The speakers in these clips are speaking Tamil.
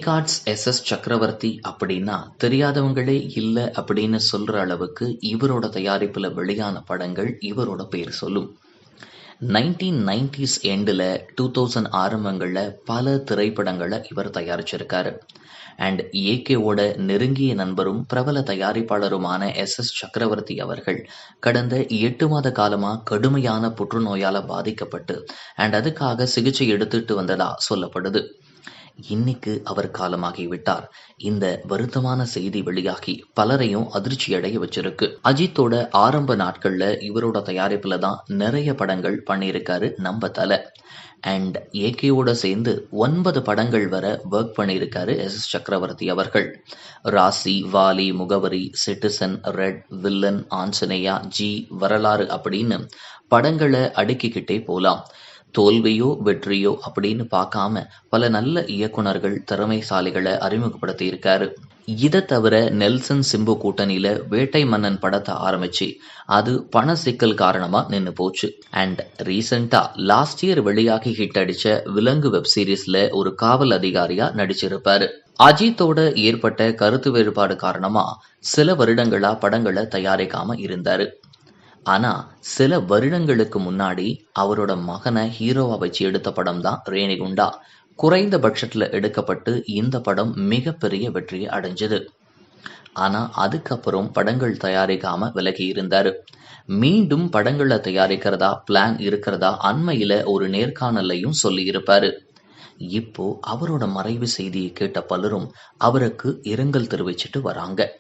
யூனிகார்ட்ஸ் எஸ் சக்கரவர்த்தி அப்படின்னா தெரியாதவங்களே இல்ல அப்படின்னு சொல்ற அளவுக்கு இவரோட தயாரிப்புல வெளியான படங்கள் இவரோட பேர் சொல்லும். 1990s எண்டில் 2000 ஆரம்பங்கள்ல பல திரைப்படங்களை இவர் தயாரிச்சிருக்காரு. அண்ட் ஏகேவோட நெருங்கிய நண்பரும் பிரபல தயாரிப்பாளருமான எஸ் சக்கரவர்த்தி அவர்கள் கடந்த 8 மாத காலமா கடுமையான புற்றுநோயால பாதிக்கப்பட்டு அண்ட் அதுக்காக சிகிச்சை எடுத்துட்டு வந்ததா சொல்லப்படுது. இன்னைக்கு அவர் காலமாகிவிட்டார். இந்த வருத்தமான செய்தி வெளியாகி பலரையும் அதிர்ச்சியடைய வச்சிருக்கு. அஜித்தோட ஆரம்ப நாட்கள்ல இவரோட தயாரிப்புல தான் நிறைய படங்கள் பண்ணியிருக்காரு நம்ம தல. அண்ட் ஏகேவோட சேர்ந்து 9 படங்கள் வர ஒர்க் பண்ணியிருக்காரு எஸ் சக்கரவர்த்தி அவர்கள். ராசி, வாலி, முகவரி, citizen, red, villain, Anjaneya, G, வரலாறு அப்படின்னு படங்களை அடுக்கிக்கிட்டே போலாம். தோல்வியோ வெற்றியோ அப்படின்னு பார்க்காம பல நல்ல இயக்குனர்கள், திறமைசாலிகளை அறிமுகப்படுத்தி இருக்காரு. இதை தவிர நெல்சன் சிம்பு கூட்டணியில வேட்டை மன்னன் படத்தை ஆரம்பிச்சு அது பண சிக்கல் காரணமா நின்னு போச்சு. அண்ட் ரீசெண்டா லாஸ்ட் இயர் வெளியாகி ஹிட் அடிச்ச விலங்கு வெப் சீரிஸ்ல ஒரு காவல் அதிகாரியா நடிச்சிருப்பாரு. அஜித்தோட ஏற்பட்ட கருத்து வேறுபாடு காரணமா சில வருடங்களா படங்களை தயாரிக்காம இருந்தாரு. ஆனா சில வருடங்களுக்கு முன்னாடி அவரோட மகனை ஹீரோவா வச்சு எடுத்த படம் தான் ரேணிகுண்டா. குறைந்த பட்ஜெட்ல எடுக்கப்பட்டு இந்த படம் மிகப்பெரிய வெற்றியை அடைஞ்சது. ஆனா அதுக்கப்புறம் படங்கள் தயாரிக்காம விலகி இருந்தாரு. மீண்டும் படங்களை தயாரிக்கிறதா பிளான் இருக்கிறதா அண்மையில ஒரு நேர்காணலையும் சொல்லி இருப்பாரு. இப்போ அவரோட மறைவு செய்தியை கேட்ட பலரும் அவருக்கு இரங்கல் தெரிவிச்சிட்டு வராங்க.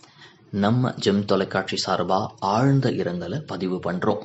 நம்ம ஜெம் தொலைக்காட்சி சார்பா ஆழ்ந்த இரங்கலை பதிவு பண்றோம்.